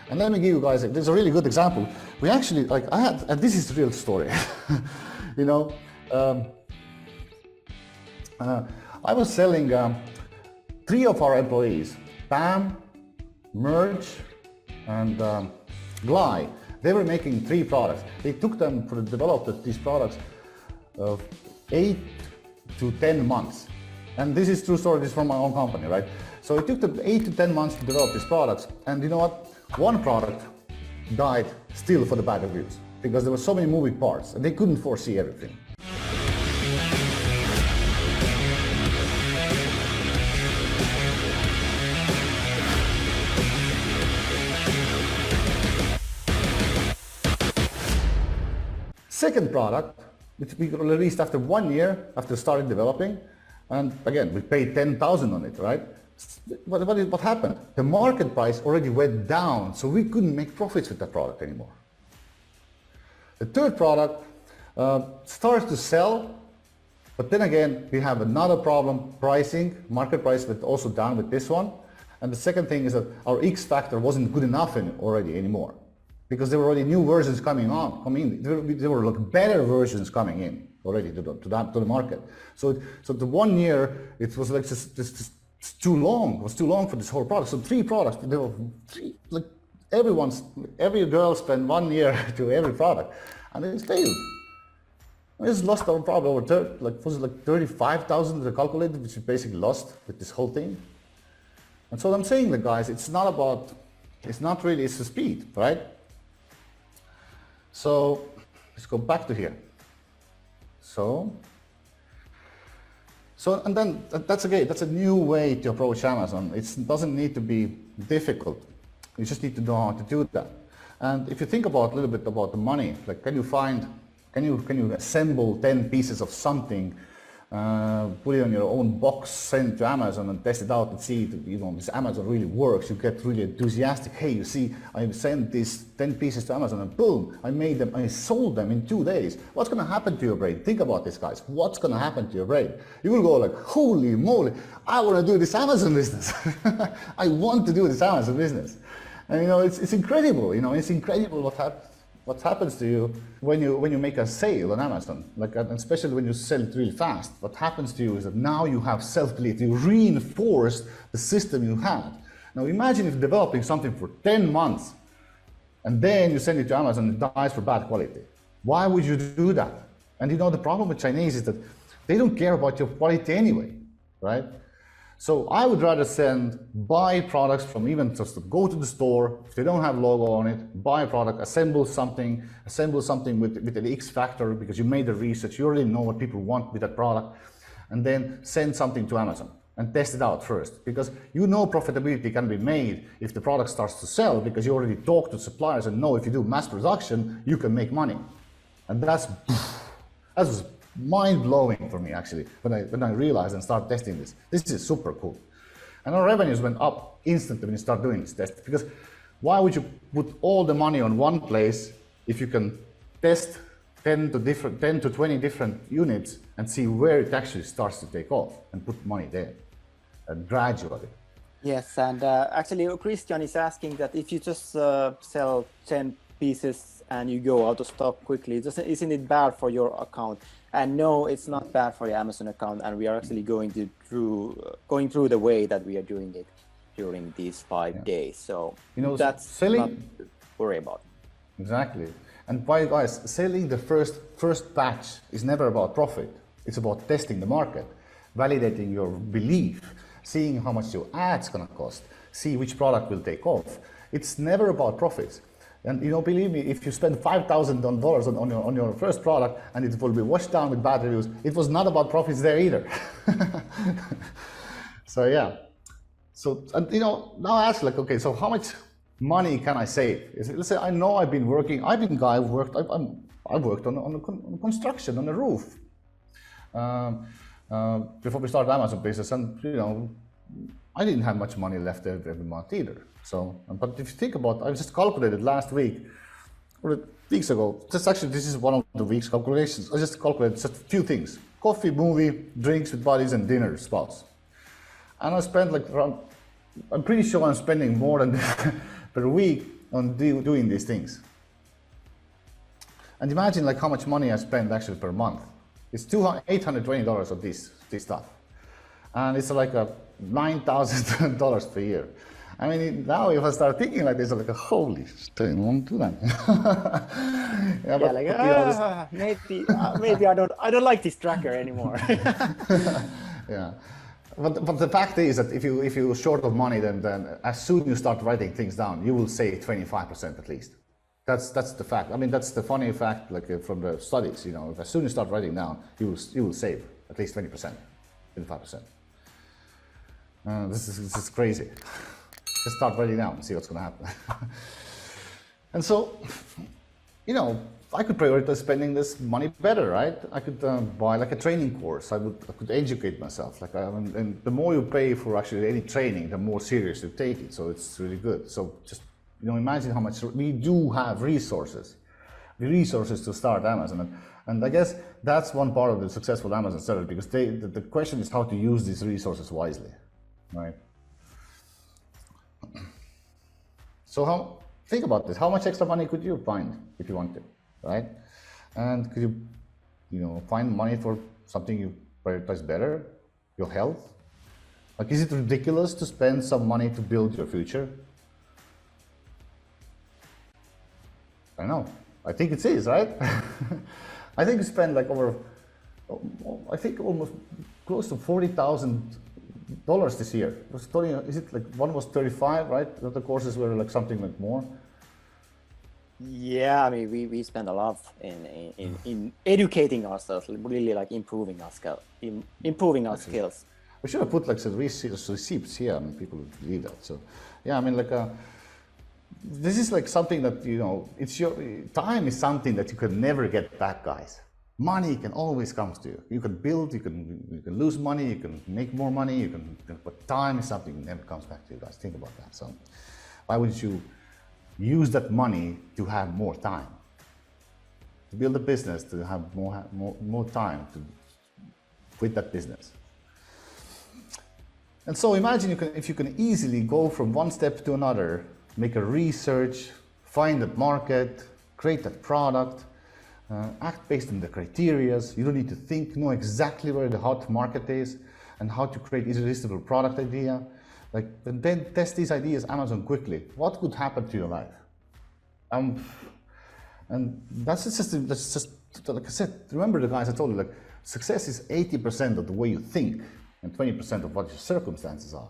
And let me give you guys, there's a really good example. We actually, like I had, and this is the real story, you know, I was selling 3 of our employees, Pam, Merge, and Gly. They were making 3 products. They took them to develop these products of 8 to 10 months. And this is true story, this is from my own company, right? So it took them 8 to 10 months to develop these products. And you know what? One product died still for the bad reviews because there were so many moving parts and they couldn't foresee everything. Second product, which we released after 1 year after starting developing, and again, we paid 10,000 on it, right? What happened? The market price already went down, so we couldn't make profits with that product anymore. The third product starts to sell, but then again, we have another problem, pricing, market price went also down with this one. And the second thing is that our X factor wasn't good enough already anymore, because there were already new versions coming in. There were like better versions coming in already to the market. So the 1 year, it was like just too long. It was too long for this whole product. So 3 products. There were 3. Like every girl spent 1 year to every product, and it failed. We just lost our probably over was it like 35,000 the calculated, which we basically lost with this whole thing. And so I'm saying, that guys, it's the speed, right? So let's go back to here. And then that's a new way to approach Amazon. It doesn't need to be difficult. You just need to know how to do that. And if you think about a little bit about the money, like can you assemble 10 pieces of something, put it on your own box, send it to Amazon and test it out and see if this Amazon really works. You get really enthusiastic. Hey, you see, I sent these 10 pieces to Amazon and boom, I sold them in 2 days. What's going to happen to your brain? Think about this, guys. What's going to happen to your brain? You will go like, holy moly, I want to do this Amazon business. I want to do this Amazon business. And it's incredible. It's incredible what happens to you when you make a sale on Amazon, especially when you sell it really fast. What happens to you is that now you have self-belief. You reinforce the system you had. Now imagine if developing something for 10 months and then you send it to Amazon and it dies for bad quality. Why would you do that? And the problem with Chinese is that they don't care about your quality anyway, right? So I would rather buy products from even just to go to the store, if they don't have logo on it, buy a product, assemble something with an X factor because you made the research, you already know what people want with that product, and then send something to Amazon and test it out first, because profitability can be made if the product starts to sell, because you already talk to suppliers and know if you do mass production, you can make money. And that was mind-blowing for me, actually, when I realized and started testing this. This is super cool. And our revenues went up instantly when you start doing this test, because why would you put all the money on one place if you can test 10 to 20 different units and see where it actually starts to take off and put money there gradually? Yes, and actually Christian is asking that if you just sell 10 pieces and you go out of stock quickly, isn't it bad for your account? And no, it's not bad for the Amazon account, and we are actually going through the way that we are doing it during these 5 days. So that's not to worry about. Exactly. And why, guys, selling the first batch is never about profit. It's about testing the market, validating your belief, seeing how much your ad's gonna cost, see which product will take off. It's never about profits. And believe me, if you spend $5,000 on your first product and it will be washed down with bad reviews, it was not about profits there either. So yeah. So now I ask, like, okay, so how much money can I save? Let's say I know I've worked on construction on the roof before we started Amazon business, and I didn't have much money left every month either. So, but if you think about, I just calculated last week, or weeks ago, this is one of the week's calculations. I just calculated just a few things: coffee, movie, drinks with buddies, and dinner, spouse. And I spent like around, I'm pretty sure I'm spending more than per week on doing these things. And imagine like how much money I spend actually per month. It's $820 of this stuff. And it's like a $9,000 per year. I mean, now if I start thinking like this, I'm like, holy shit, I won't do that. Yeah, but, like, maybe I don't like this tracker anymore. Yeah. But the fact is that if you're short of money, then as soon as you start writing things down, you will save 25% at least. That's the fact. I mean, that's the funny fact, like from the studies. You know, as soon as you start writing down, you will save at least 20%, 25%. This is crazy. Just start writing down and see what's going to happen. And so, you know, I could prioritize spending this money better, right? I could buy like a training course. I could educate myself. Like, and the more you pay for actually any training, the more serious you take it. So it's really good. So just, you know, imagine how much we do have resources to start Amazon. And I guess that's one part of the successful Amazon seller, because the question is how to use these resources wisely, right? So think about this. How much extra money could you find if you want to, right? And could you find money for something you prioritize better, your health? Like, is it ridiculous to spend some money to build your future? I don't know. I think it is, right? I think you spend like almost close to $40,000 this year. Is it like one was 35, right? The other courses were like something like more. Yeah, I mean, we spend a lot in educating ourselves, really like improving our skills. We should have put like some receipts here. I mean, people would believe that. So, yeah, I mean, like this is like something that, you know, it's your time is something that you can never get back, guys. Money can always come to you. You can build, you can lose money, you can make more money, but time is something that never comes back to you, guys. Think about that. So why wouldn't you use that money to have more time, to build a business, to have more time with that business? And so imagine if you can easily go from one step to another, make a research, find that market, create that product, act based on the criteria. You don't need to think, know exactly where the hot market is and how to create irresistible product idea. Like, and then test these ideas Amazon quickly. What could happen to your life? And that's just like I said. Remember, the guys I told you, like, success is 80% of the way you think and 20% of what your circumstances are.